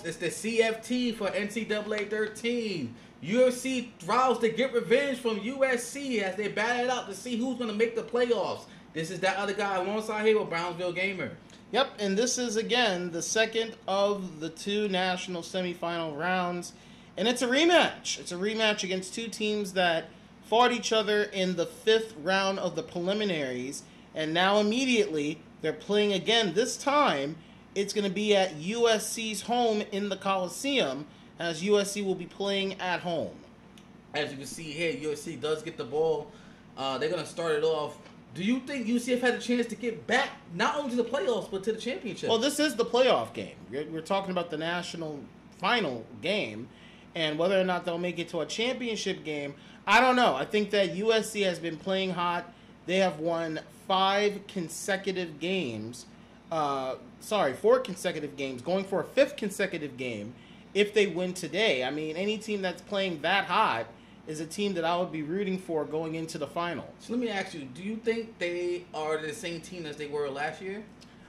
playoffs. It's the CFT for NCAA13. USC vows to get revenge from USC as they battle it out to see who's going to make the playoffs. This is that other guy alongside here with Brownsville Gamer. Yep, and this is, again, the second of the two national semifinal rounds. And it's a rematch. It's a rematch against two teams that fought each other in the 5th round of the preliminaries. And now immediately they're playing again. This time it's going to be at USC's home in the Coliseum, as USC will be playing at home. As you can see here, USC does get the ball. They're going to start it off. Do you think UCF had a chance to get back not only to the playoffs but to the championship? Well, this is the playoff game. We're talking about the national final game, and whether or not they'll make it to a championship game, I don't know. I think that USC has been playing hot. They have won 4 consecutive games, going for a 5th consecutive game if they win today. I mean, any team that's playing that hot is a team that I would be rooting for going into the final. So let me ask you, do you think they are the same team as they were last year?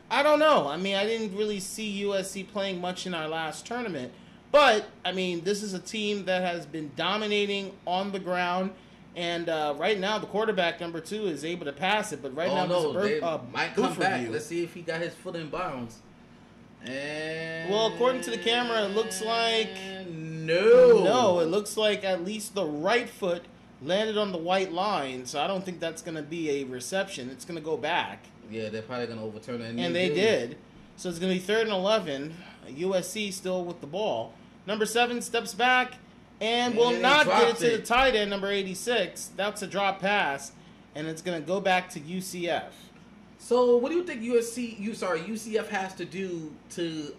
I don't know. I mean, I didn't really see USC playing much in our last tournament. But, I mean, this is a team that has been dominating on the ground. And right now, the quarterback, number 2, is able to pass it. But right now, they might come back. Let's see if he got his foot in bounds. And well, according to the camera, it looks like... No, it looks like at least the right foot landed on the white line. So I don't think that's going to be a reception. It's going to go back. Yeah, they're probably going to overturn it. And they did. So it's going to be 3rd and 11. USC still with the ball. Number 7 steps back and will not get it to the tight end, number 86. That's a drop pass, and it's going to go back to UCF. So what do you think UCF has to do to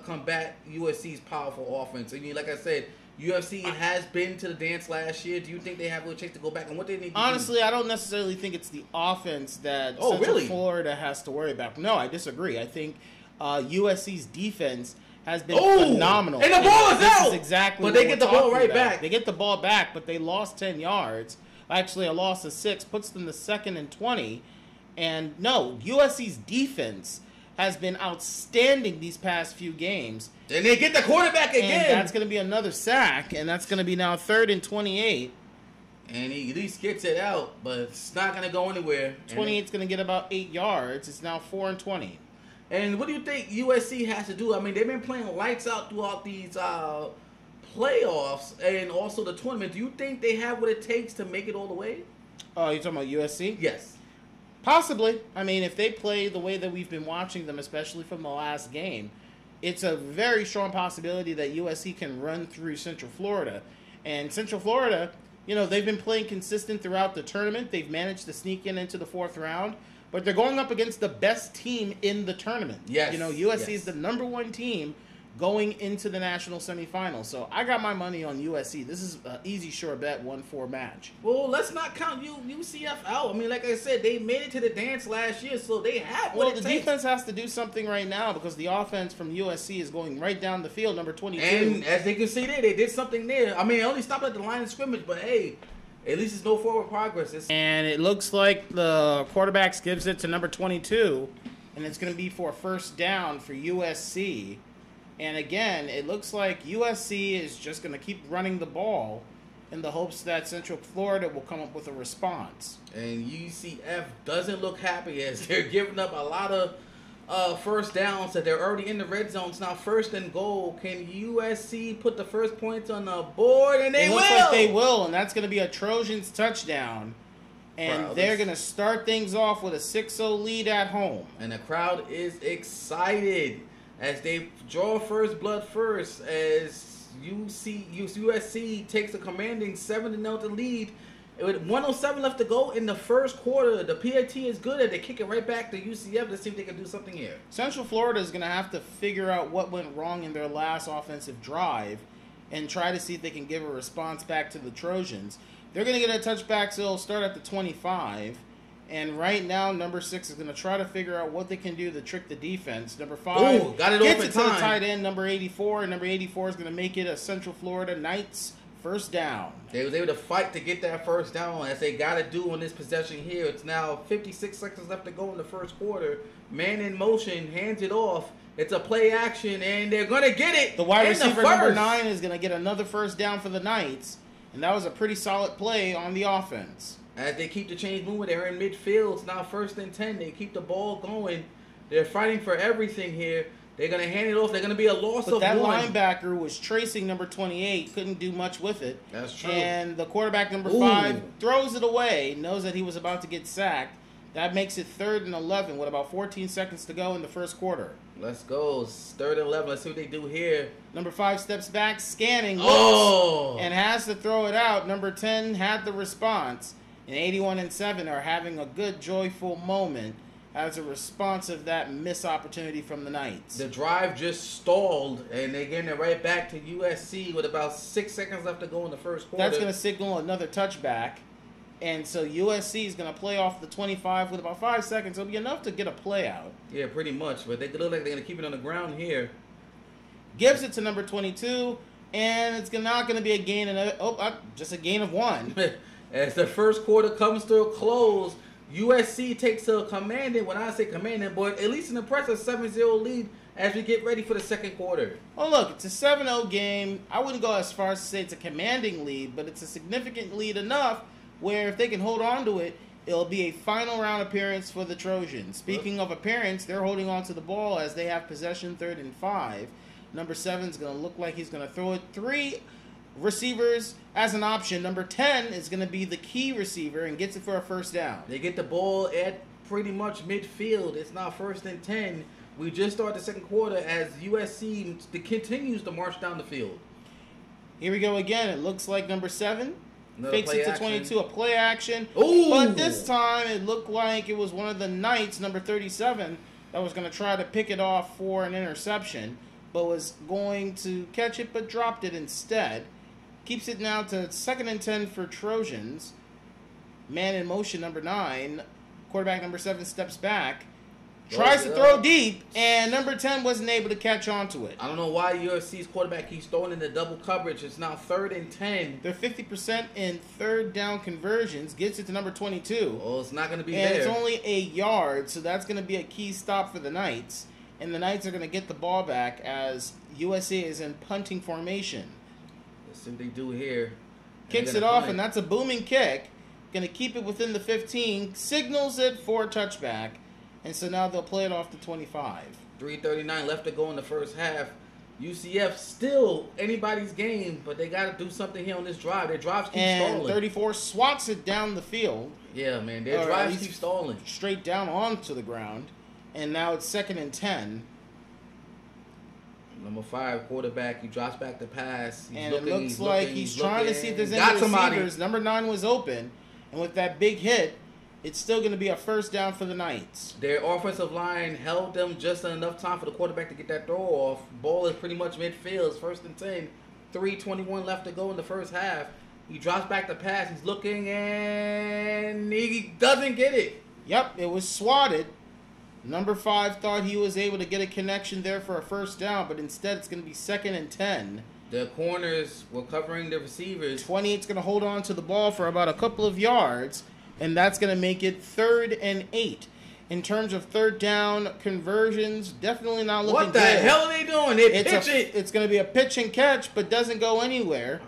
combat USC's powerful offense? I mean, like I said, USC has been to the dance last year. Do you think they have a chance to go back? And what they need to Honestly, I don't necessarily think it's the offense that Central Florida has to worry about. No, I disagree. I think USC's defense has been phenomenal. And the ball is out! Is exactly but they get the ball right back. They get the ball back, but they lost 10 yards. Actually, a loss of 6 puts them to 2nd and 20. And no, USC's defense has been outstanding these past few games. And they get the quarterback again. And that's going to be another sack, and that's going to be now 3rd and 28. And he at least gets it out, but it's not going to go anywhere. 28's going to get about 8 yards. It's now 4 and 20. And what do you think USC has to do? I mean, they've been playing lights out throughout these playoffs and also the tournament. Do you think they have what it takes to make it all the way? Oh, you're talking about USC? Yes. Possibly. I mean, if they play the way that we've been watching them, especially from the last game, it's a very strong possibility that USC can run through Central Florida. And Central Florida, you know, they've been playing consistent throughout the tournament. They've managed to sneak into the 4th round. But they're going up against the best team in the tournament. Yes. You know, USC is the number 1 team going into the national semifinals. So I got my money on USC. This is an easy, sure bet, 1-4 match. Well, let's not count UCF out. I mean, like I said, they made it to the dance last year, so they have what it takes. Well, the defense has to do something right now because the offense from USC is going right down the field, number 22. And as they can see there, they did something there. I mean, it only stopped at the line of scrimmage, but hey, at least it's no forward progress. And it looks like the quarterback gives it to number 22, and it's going to be for a 1st down for USC. And again, it looks like USC is just going to keep running the ball in the hopes that Central Florida will come up with a response. And UCF doesn't look happy as they're giving up a lot of 1st downs that they're already in the red zones. Now 1st and goal. Can USC put the first points on the board? And they will. It looks like they will, and that's going to be a Trojans touchdown. And they're going to start things off with a 6-0 lead at home. And the crowd is excited as they draw first blood first as USC takes a commanding 7-0 lead. With 1:07 left to go in the 1st quarter, the PAT is good and they kick it right back to UCF. Let's see if they can do something here. Central Florida is going to have to figure out what went wrong in their last offensive drive and try to see if they can give a response back to the Trojans. They're going to get a touchback, so it'll start at the 25. And right now, number 6 is going to try to figure out what they can do to trick the defense. Number 5 got it gets it to the tight end, number 84. And number 84 is going to make it a Central Florida Knights 1st down. They was able to fight to get that 1st down as they got to do on this possession here. It's now 56 seconds left to go in the 1st quarter. Man in motion, hands it off. It's a play action, and they're going to get it. The wide in receiver the first. number 9 is going to get another first down for the Knights, and that was a pretty solid play on the offense. As they keep the chains moving, they're in midfield. It's now 1st and 10. They keep the ball going. They're fighting for everything here. They're going to hand it off. They're going to be a loss of 1. But that linebacker was tracing number 28, couldn't do much with it. That's true. And the quarterback number 5 throws it away, knows that he was about to get sacked. That makes it 3rd and 11 with about 14 seconds to go in the first quarter. Let's go. It's 3rd and 11. Let's see what they do here. Number 5 steps back, scanning, looks, and has to throw it out. Number 10 had the response. And 81 and 7 are having a good, joyful moment as a response of that missed opportunity from the Knights. The drive just stalled, and they're getting it right back to USC with about 6 seconds left to go in the first quarter. That's going to signal another touchback. And so USC is going to play off the 25 with about 5 seconds. It'll be enough to get a play out. Yeah, pretty much. But they look like they're going to keep it on the ground here. Gives it to number 22, and it's not going to be a gain of just a gain of 1. As the first quarter comes to a close, USC takes a commanding, when I say commanding, but at least an impressive 7-0 lead as we get ready for the second quarter. Oh, look, it's a 7-0 game. I wouldn't go as far as to say it's a commanding lead, but it's a significant lead enough where if they can hold on to it, it'll be a final round appearance for the Trojans. Speaking of appearance, they're holding on to the ball as they have possession 3rd and 5. Number 7 is going to look like he's going to throw it. 3 receivers as an option. Number 10 is going to be the key receiver and gets it for a first down. They get the ball at pretty much midfield. It's now 1st and 10. We just start the second quarter as USC continues to march down the field. Here we go again. It looks like number 7 fakes it to 22, a play action. Ooh. But this time it looked like it was one of the Knights, number 37, that was going to try to pick it off for an interception, but was going to catch it but dropped it instead. Keeps it now to 2nd and 10 for Trojans. Man in motion, number 9. Quarterback number 7 steps back. Tries to throw deep, and number 10 wasn't able to catch on to it. I don't know why USC's quarterback keeps throwing in the double coverage. It's now 3rd and 10. They're 50% in 3rd down conversions. Gets it to number 22. Oh, it's not going to be and there. It's only a yard, so that's going to be a key stop for the Knights. And the Knights are going to get the ball back as USC is in punting formation. Let's see what they do here. Kicks it off, and that's a booming kick. Going to keep it within the 15. Signals it for a touchback. And so now they'll play it off to 25. 3:39 left to go in the first half. UCF still anybody's game, but they got to do something here on this drive. Their drives keep stalling. And 34 swats it down the field. Yeah, man. Their drives keep stalling. Straight down onto the ground. And now it's 2nd and 10. Number 5 quarterback. He drops back the pass. He's trying to see if there's any receivers. Number 9 was open. And with that big hit, it's still going to be a first down for the Knights. Their offensive line held them just enough time for the quarterback to get that throw off. Ball is pretty much midfield. It's 1st and 10. 3:21 left to go in the first half. He drops back the pass. He's looking, and he doesn't get it. Yep, it was swatted. Number 5 thought he was able to get a connection there for a first down, but instead it's going to be 2nd and 10. The corners were covering the receivers. 28's going to hold on to the ball for about a couple of yards. And that's going to make it 3rd and 8. In terms of 3rd down conversions, definitely not looking good. What the hell are they doing? They pitch it. It's going to be a pitch and catch, but doesn't go anywhere.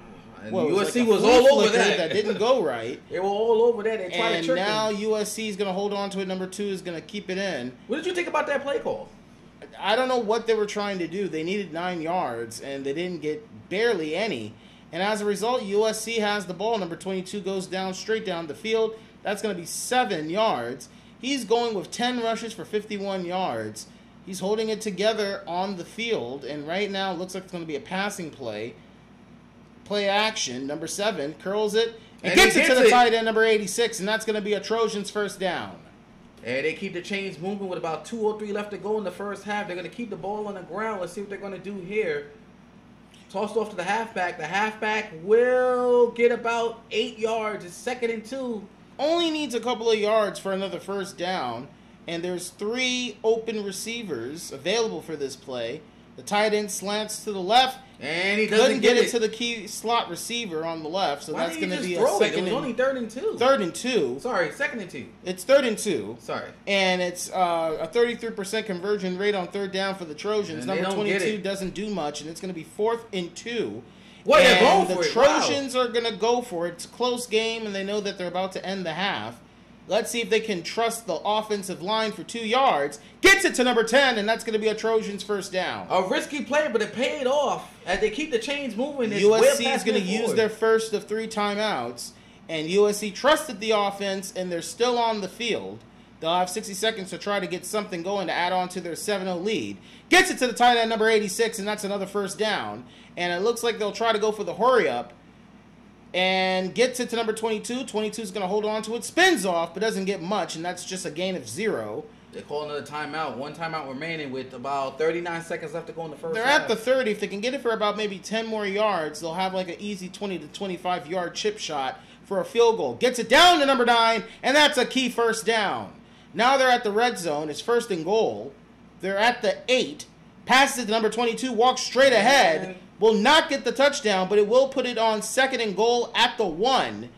USC was all over that. That didn't go right. They were all over that. They tried to trick them. And now USC is going to hold on to it. Number 2 is going to keep it in. What did you think about that play call? I don't know what they were trying to do. They needed 9 yards, and they didn't get barely any. And as a result, USC has the ball. Number 22 goes down straight down the field. That's going to be 7 yards. He's going with 10 rushes for 51 yards. He's holding it together on the field, and right now it looks like it's going to be a passing play. Play action. Number 7 curls it and gets it to the tight end, number 86, and that's going to be a Trojans first down. And they keep the chains moving with about 2:03 left to go in the first half. They're going to keep the ball on the ground. Let's see what they're going to do here. Tossed off to the halfback. The halfback will get about 8 yards. It's 2nd and 2. Only needs a couple of yards for another first down. And there's 3 open receivers available for this play. The tight end slants to the left. And he couldn't doesn't get it to the key slot receiver on the left, so that's going to be a second. It was only 3rd and 2. 3rd and 2. Sorry, 2nd and 2. It's 3rd and 2. Sorry. And it's a 33% conversion rate on 3rd down for the Trojans. And Number 22 doesn't do much, and it's going to be 4th and 2. What, they're going for it. The Trojans are going to go for it. It's a close game, and they know that they're about to end the half. Let's see if they can trust the offensive line for 2 yards. Gets it to number 10, and that's going to be a Trojans first down. A risky play, but it paid off. As they keep the chains moving. USC is going to use their first of 3 timeouts, and USC trusted the offense, and they're still on the field. They'll have 60 seconds to try to get something going to add on to their 7-0 lead. Gets it to the tight end, number 86, and that's another first down. And it looks like they'll try to go for the hurry-up. And gets it to number 22. 22 is going to hold on to it. Spins off, but doesn't get much, and that's just a gain of 0. They call another timeout. 1 timeout remaining with about 39 seconds left to go in the first They're half. at the 30. If they can get it for about maybe 10 more yards, they'll have like an easy 20 to 25-yard chip shot for a field goal. Gets it down to number 9, and that's a key first down. Now they're at the red zone. It's 1st and goal. They're at the 8. Passes it to number 22. Walks straight ahead. Will not get the touchdown, but it will put it on 2nd and goal at the 1.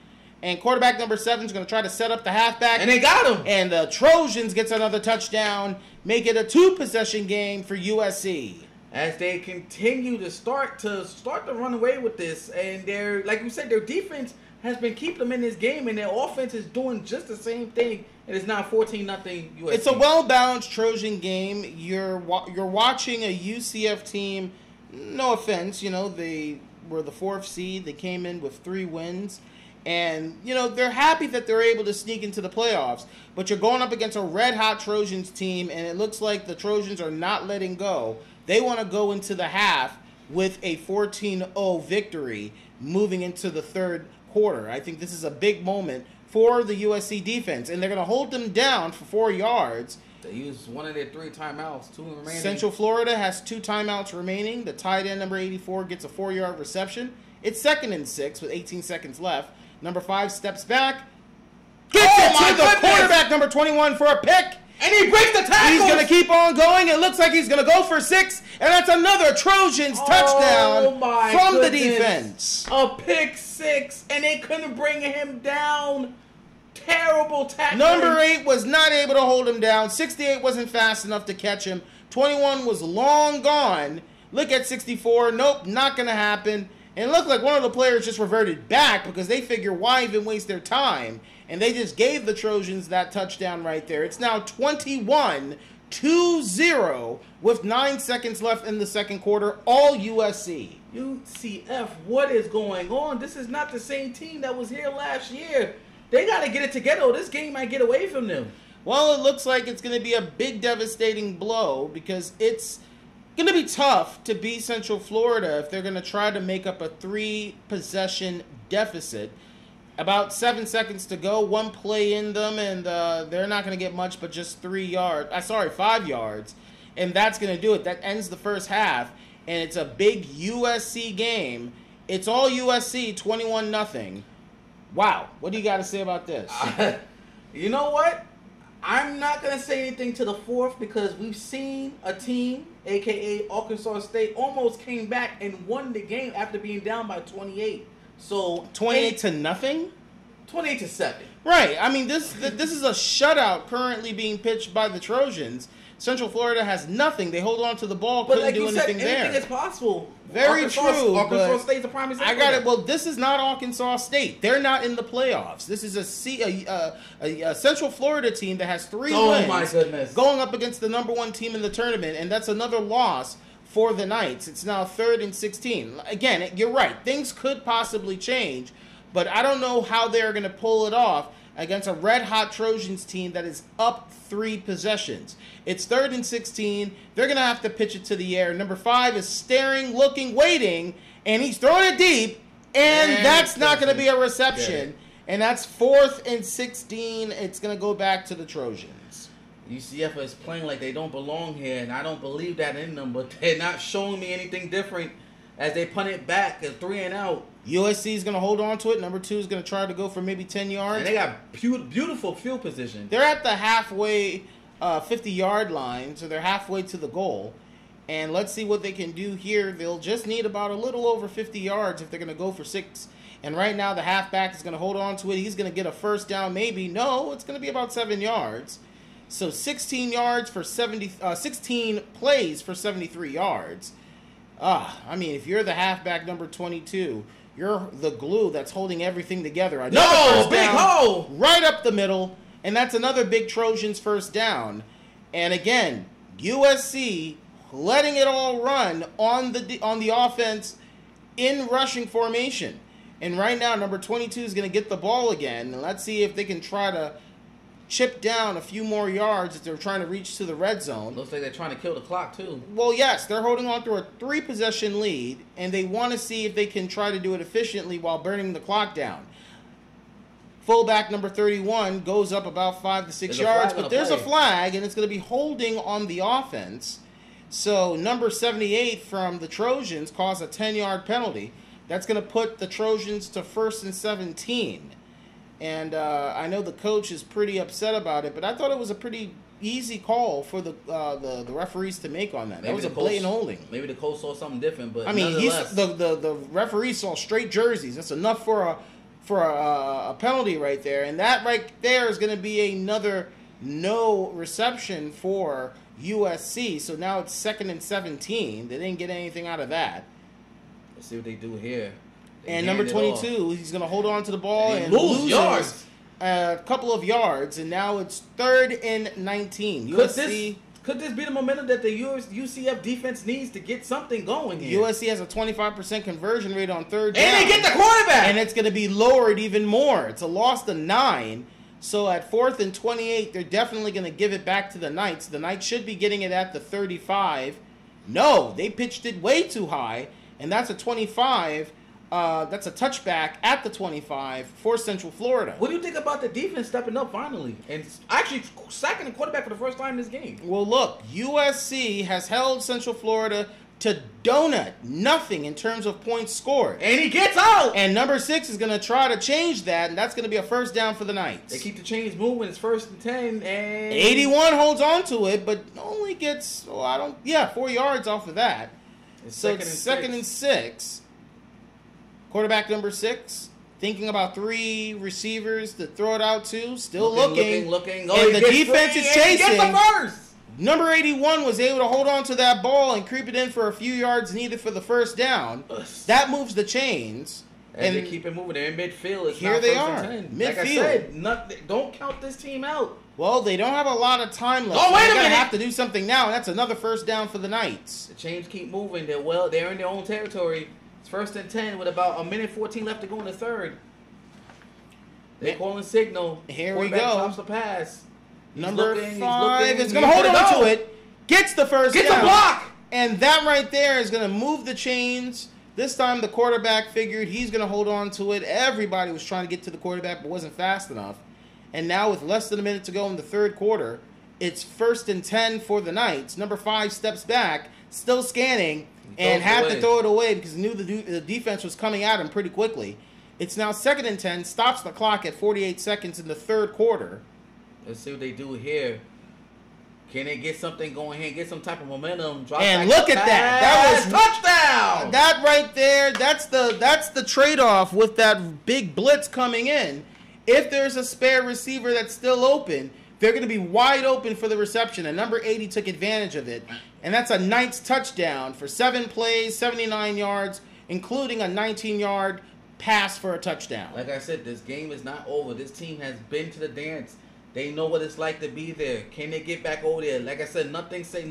And quarterback number 7 is going to try to set up the halfback. And they got him. And the Trojans gets another touchdown. Make it a 2-possession game for USC. As they continue to start to run away with this. And they're, like you said, their defense has been keeping them in this game. And their offense is doing just the same thing. And it's now 14-0 USC. It's a well-balanced Trojan game. You're watching a UCF team. No offense, they were the 4th seed. They came in with 3 wins. And, they're happy that they're able to sneak into the playoffs. But you're going up against a red-hot Trojans team, and it looks like the Trojans are not letting go. They want to go into the half with a 14-0 victory moving into the 3rd quarter. I think this is a big moment for the USC defense. And they're going to hold them down for 4 yards. They used 1 of their 3 timeouts, 2 remaining. Central Florida has 2 timeouts remaining. The tight end, number 84, gets a 4-yard reception. It's 2nd and 6 with 18 seconds left. Number 5 steps back. Gets it to the quarterback, number 21, for a pick. And he breaks the tackle. He's going to keep on going. It looks like he's going to go for 6. And that's another Trojans touchdown from the defense. A pick 6. And they couldn't bring him down. Terrible tackle. Number 8 was not able to hold him down. 68 wasn't fast enough to catch him. 21 was long gone. Look at 64. Nope, not going to happen. And it looked like one of the players just reverted back because they figure why even waste their time. And they just gave the Trojans that touchdown right there. It's now 21-2-0 with 9 seconds left in the 2nd quarter. All USC. UCF, what is going on? This is not the same team that was here last year. They got to get it together or this game might get away from them. Well, it looks like it's going to be a big devastating blow because it's going to be tough to beat Central Florida if they're going to try to make up a 3-possession deficit. About 7 seconds to go, 1 play in them, and they're not going to get much but just 5 yards. And that's going to do it. That ends the first half, and it's a big USC game. It's all USC, 21-0. Wow. What do you got to say about this? You know what? I'm not going to say anything to the 4th because we've seen a team, a.k.a. Arkansas State, almost came back and won the game after being down by 28. So 28-0? 28-7. Right. I mean, this is a shutout currently being pitched by the Trojans. Central Florida has nothing. They hold on to the ball, couldn't do anything there. Anything is possible. Very true. Arkansas State's a prime example. I got it. Well, this is not Arkansas State. They're not in the playoffs. This is a Central Florida team that has 3 wins. Oh, my goodness. Going up against the number 1 team in the tournament, and that's another loss for the Knights. It's now 3rd and 16. Again, you're right. Things could possibly change, but I don't know how they're going to pull it off against a red-hot Trojans team that is up 3 possessions. It's 3rd and 16. They're going to have to pitch it to the air. Number 5 is staring, looking, waiting, and he's throwing it deep, and that's not going to be a reception. And that's 4th and 16. It's going to go back to the Trojans. UCF is playing like they don't belong here, and I don't believe that in them, but they're not showing me anything different as they punt it back at 3 and out. USC is going to hold on to it. Number 2 is going to try to go for maybe 10 yards. And they got beautiful field position. They're at the halfway 50-yard line, so they're halfway to the goal. And let's see what they can do here. They'll just need about a little over 50 yards if they're going to go for 6. And right now the halfback is going to hold on to it. He's going to get a first down maybe. No, it's going to be about 7 yards. So 16 yards for 16 plays for 73 yards. I mean, if you're the halfback number 22, you're the glue that's holding everything together. No, big hole! Right up the middle. And that's another big Trojans first down. And again, USC letting it all run on the offense in rushing formation. And right now, number 22 is going to get the ball again. And let's see if they can try to chip down a few more yards if they're trying to reach to the red zone. Looks like they're trying to kill the clock, too. Well, yes, they're holding on to a 3-possession lead, and they want to see if they can try to do it efficiently while burning the clock down. Fullback number 31 goes up about 5 to 6 yards, but there's a flag, and it's going to be holding on the offense. So number 78 from the Trojans caused a 10-yard penalty. That's going to put the Trojans to 1st and 17. And I know the coach is pretty upset about it, but I thought it was a pretty easy call for the referees to make on that. That was a blatant holding. Maybe the coach saw something different, but I mean, the referee saw straight jerseys. That's enough for a penalty right there, and that right there is going to be another no reception for USC. So now it's 2nd and 17. They didn't get anything out of that. Let's see what they do here. And number 22, he's going to hold on to the ball and lose yards. A couple of yards, and now it's 3rd and 19. Could this be the momentum that the UCF defense needs to get something going here? USC has a 25% conversion rate on 3rd down. And they get the quarterback! And it's going to be lowered even more. It's a loss to 9. So at 4th and 28, they're definitely going to give it back to the Knights. The Knights should be getting it at the 35. No, they pitched it way too high, and that's a 25. That's a touchback at the 25 for Central Florida. What do you think about the defense stepping up finally and actually sacking the quarterback for the first time in this game? Well, look, USC has held Central Florida to nothing in terms of points scored. And he gets out! And number 6 is going to try to change that, and that's going to be a first down for the Knights. They keep the chains moving. It's 1st and 10, and 81 holds on to it, but only gets 4 yards off of that. So it's 2nd and 6. Quarterback number 6, thinking about 3 receivers to throw it out to, still looking. Oh, and the defense is chasing. He gets the first. Number 81 was able to hold on to that ball and creep it in for a few yards needed for the first down. That moves the chains. And they keep it moving. They're in midfield. It's here they are. Midfield. Like I said, don't count this team out. Well, they don't have a lot of time left. Oh, wait a minute. They're going to have to do something now, and that's another first down for the Knights. The chains keep moving. They're in their own territory. It's 1st and 10 with about a minute 14 left to go in the 3rd. They're calling signal. Here we go. Stops the pass. Number 5 is going to hold on to it. Gets the first down. Gets a block. And that right there is going to move the chains. This time the quarterback figured he's going to hold on to it. Everybody was trying to get to the quarterback but wasn't fast enough. And now with less than a minute to go in the 3rd quarter, it's 1st and 10 for the Knights. Number 5 steps back, still scanning, and had to throw it away because he knew the defense was coming at him pretty quickly. It's now 2nd and 10, stops the clock at 48 seconds in the 3rd quarter. Let's see what they do here. Can they get something going here, get some type of momentum? And look at that. That was touchdown. That right there, that's the trade-off with that big blitz coming in. If there's a spare receiver that's still open, they're going to be wide open for the reception, and number 80 took advantage of it. And that's a Knights touchdown for 7 plays, 79 yards, including a 19-yard pass for a touchdown. Like I said, this game is not over. This team has been to the dance. They know what it's like to be there. Can they get back over there? Like I said, never say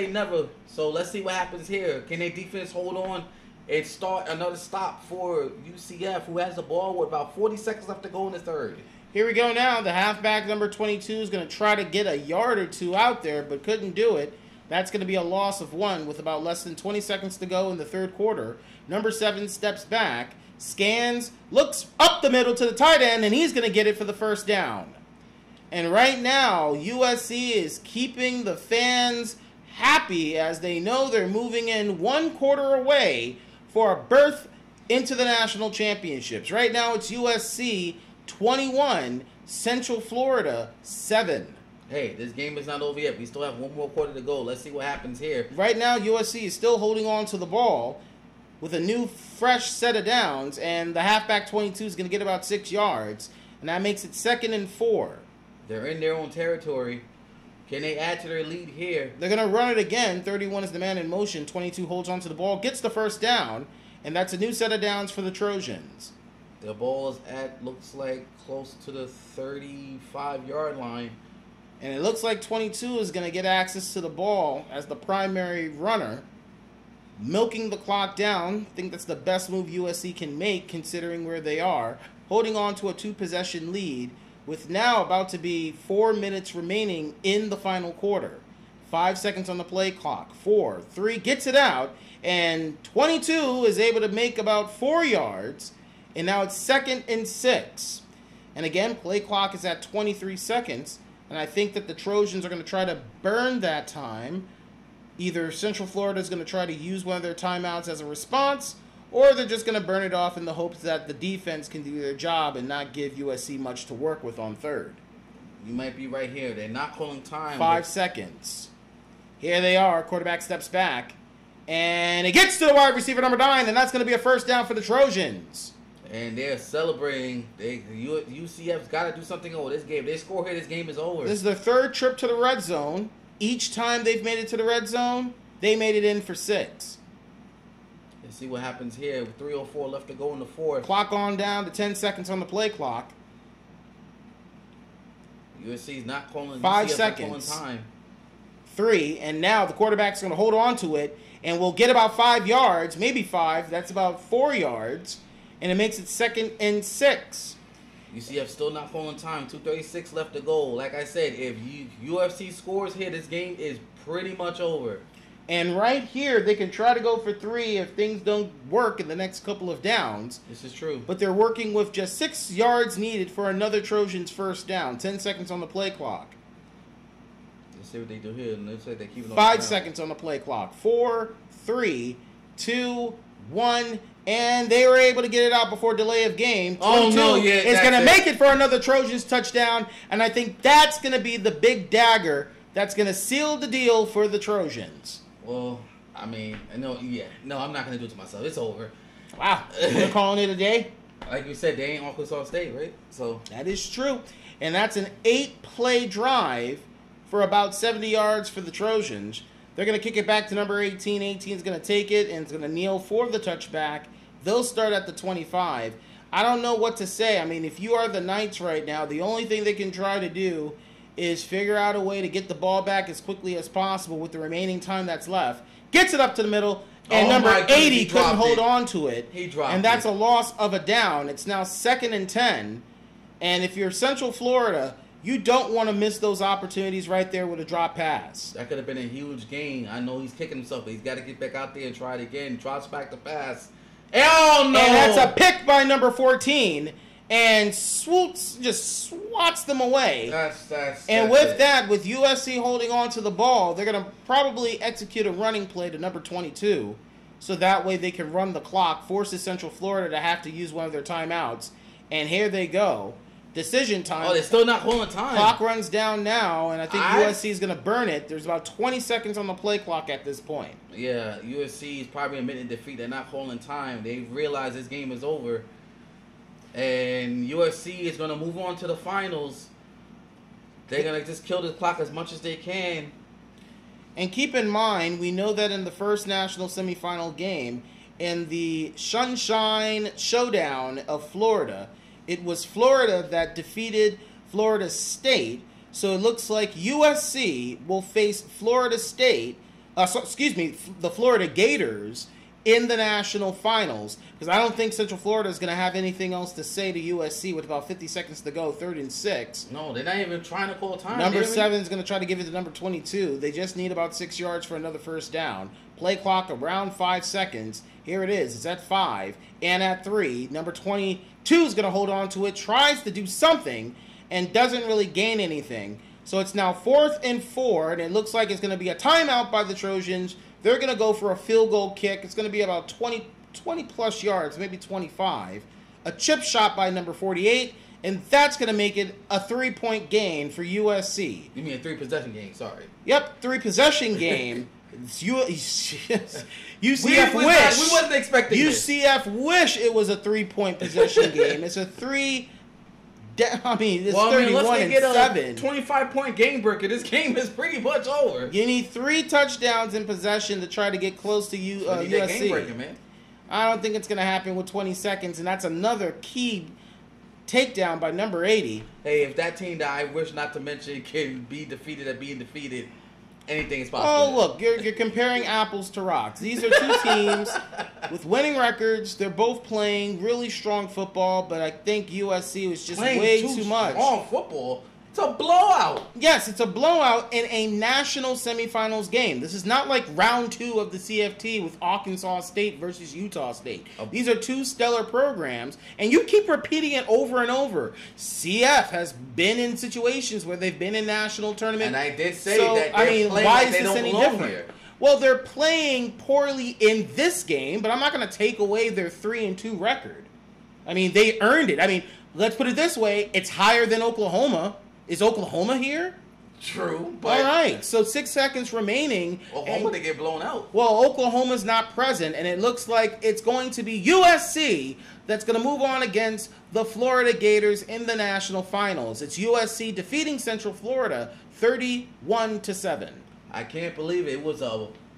never. So let's see what happens here. Can their defense hold on and start another stop for UCF, who has the ball with about 40 seconds left to go in the 3rd? Here we go now. The halfback, number 22, is going to try to get a yard or 2 out there, but couldn't do it. That's going to be a loss of 1 with about less than 20 seconds to go in the 3rd quarter. Number 7 steps back, scans, looks up the middle to the tight end, and he's going to get it for the first down. And right now, USC is keeping the fans happy as they know they're moving in 1 quarter away for a berth into the national championships. Right now, it's USC 21, Central Florida 7. hey, this game is not over yet. We still have one more quarter to go. Let's see what happens here. Right now, USC is still holding on to the ball with a new, fresh set of downs, and the halfback 22 is going to get about 6 yards, and that makes it 2nd and 4. They're in their own territory. Can they add to their lead here? They're going to run it again. 31 is the man in motion. 22 holds on to the ball, gets the first down, and that's a new set of downs for the Trojans. The ball is at, looks like, close to the 35-yard line. And it looks like 22 is going to get access to the ball as the primary runner, milking the clock down. I think that's the best move USC can make considering where they are, holding on to a 2-possession lead with now about to be 4 minutes remaining in the final quarter. 5 seconds on the play clock. 4, 3, gets it out, and 22 is able to make about 4 yards, and now it's 2nd and 6. And again, play clock is at 23 seconds, and I think that the Trojans are going to try to burn that time. Either Central Florida is going to try to use one of their timeouts as a response, or they're just going to burn it off in the hopes that the defense can do their job and not give USC much to work with on third. You might be right here. They're not calling time. 5 seconds. Here they are. Quarterback steps back, and it gets to the wide receiver number 9, and that's going to be a first down for the Trojans. And they're celebrating. UCF's got to do something over this game. They score here, this game is over. This is their 3rd trip to the red zone. Each time they've made it to the red zone, they made it in for 6. Let's see what happens here. 3:04 left to go in the 4th. Clock on down to 10 seconds on the play clock. USC's not calling. 5 seconds. Not calling time. 3, and now the quarterback's going to hold on to it, and we'll get about 5 yards, maybe 5. That's about 4 yards, and it makes it 2nd and 6. UCF still not calling time. 2:36 left to go. Like I said, if UFC scores here, this game is pretty much over. And right here, they can try to go for 3 if things don't work in the next couple of downs. This is true. But they're working with just 6 yards needed for another Trojans first down. 10 seconds on the play clock. Let's see what they do here. Looks like they keep it on 5 seconds on the play clock. 4, 3, 2, 1, and they were able to get it out before delay of game. 22 is going to make it for another Trojans touchdown, and I think that's going to be the big dagger that's going to seal the deal for the Trojans. Well, I mean, no, I'm not going to do it to myself. It's over. Wow. We're calling it a day? Like you said, they ain't Arkansas State, right? So that is true. And that's an 8-play drive for about 70 yards for the Trojans. They're going to kick it back to number 18. 18 is going to take it and it's going to kneel for the touchback. They'll start at the 25. I don't know what to say. I mean, if you are the Knights right now, the only thing they can try to do is figure out a way to get the ball back as quickly as possible with the remaining time that's left. Gets it up to the middle, and number 80 couldn't hold on to it. He dropped it. And that's a loss of a down. It's now 2nd and 10. And if you're Central Florida, you don't want to miss those opportunities right there with a drop pass. That could have been a huge gain. I know he's kicking himself, but he's got to get back out there and try it again. Drops back the pass. Oh, no! And that's a pick by number 14. And just swats them away. And with that, with USC holding on to the ball, they're going to probably execute a running play to number 22. So that way they can run the clock, forces Central Florida to have to use one of their timeouts. And here they go. Decision time. Oh, they're still not holding time. Clock runs down now, and I think USC is going to burn it. There's about 20 seconds on the play clock at this point. Yeah, USC is probably admitting defeat. They're not holding time. They realize this game is over. And USC is going to move on to the finals. They're going to just kill the clock as much as they can. And keep in mind, we know that in the first national semifinal game, in the Sunshine Showdown of Florida, it was Florida that defeated Florida State. So it looks like USC will face Florida State, the Florida Gators, in the national finals, because I don't think Central Florida is going to have anything else to say to USC with about 50 seconds to go, 3rd and 6. No, they're not even trying to call time. Number 7 is going to try to give it to number 22. They just need about 6 yards for another first down. Play clock around 5 seconds. Here it is. It's at 5 and at 3. Number 22 is going to hold on to it, tries to do something, and doesn't really gain anything. So it's now 4th and 4, and it looks like it's going to be a timeout by the Trojans. They're going to go for a field goal kick. It's going to be about 20 plus yards, maybe 25. A chip shot by number 48, and that's going to make it a 3-point gain for USC. You mean a 3-possession game? Sorry. Yep, 3-possession game. UCF we wasn't expecting UCF wish it was a 3-point possession game. It's a 3. I mean, it's 31 and 7. 25-point game breaker. This game is pretty much over. You need 3 touchdowns in possession to try to get close to USC. That game breaker, man. I don't think it's going to happen with 20 seconds, and that's another key takedown by number 80. Hey, if that team that I wish not to mention can be defeated at being defeated, anything is possible. Oh, look, you're comparing apples to rocks. These are 2 teams with winning records. They're both playing really strong football, but I think USC was just way too much. Strong football? It's a blowout. Yes, it's a blowout in a national semifinals game. This is not like round 2 of the CFT with Arkansas State versus Utah State. These are 2 stellar programs, and you keep repeating it over and over. CF has been in situations where they've been in national tournament. And I did say that they're playing why like is they this don't any belong different? here. Well, they're playing poorly in this game, but I'm not going to take away their 3-2 record. I mean, they earned it. I mean, let's put it this way. It's higher than Oklahoma. Is Oklahoma here? True, but... All right, so 6 seconds remaining. Oklahoma, they get blown out. Well, Oklahoma's not present, and it looks like it's going to be USC that's going to move on against the Florida Gators in the national finals. It's USC defeating Central Florida 31-7. I can't believe it. It was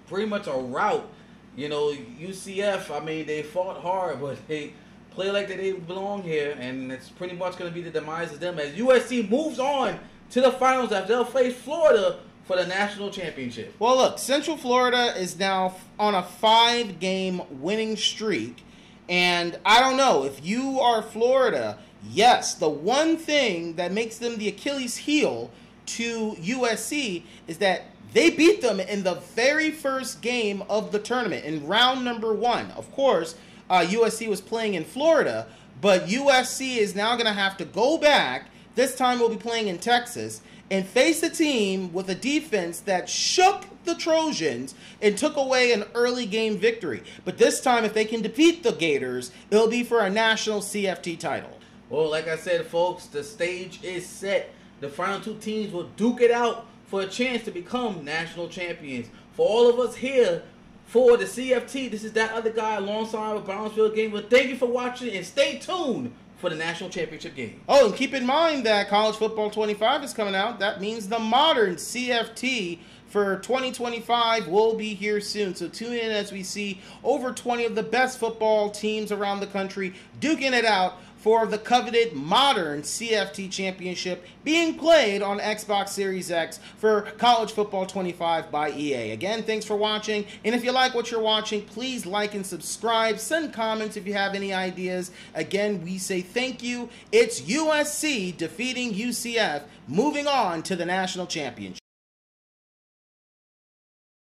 pretty much a rout. You know, UCF, I mean, they fought hard, but they play like they didn't belong here, and it's pretty much going to be the demise of them as USC moves on to the finals after they'll face Florida for the national championship. Well, look, Central Florida is now on a 5-game winning streak, and I don't know, if you are Florida, yes, the one thing that makes them the Achilles heel to USC is that they beat them in the very first game of the tournament, in round number 1. Of course, USC was playing in Florida, but USC is now going to have to go back. This time we'll be playing in Texas and face a team with a defense that shook the Trojans and took away an early game victory. But this time, if they can defeat the Gators, it'll be for a national CFT title. Well, like I said, folks, the stage is set. The final 2 teams will duke it out for a chance to become national champions. For all of us here, for the CFT, this is that other guy alongside with Brownsville game. But thank you for watching and stay tuned for the national championship game. Oh, and keep in mind that College Football 25 is coming out. That means the modern CFT for 2025 will be here soon. So tune in as we see over 20 of the best football teams around the country duking it out for the coveted modern CFT championship being played on Xbox Series X for College Football 25 by EA. Again, thanks for watching. And if you like what you're watching, please like and subscribe. Send comments if you have any ideas. Again, we say thank you. It's USC defeating UCF, moving on to the national championship.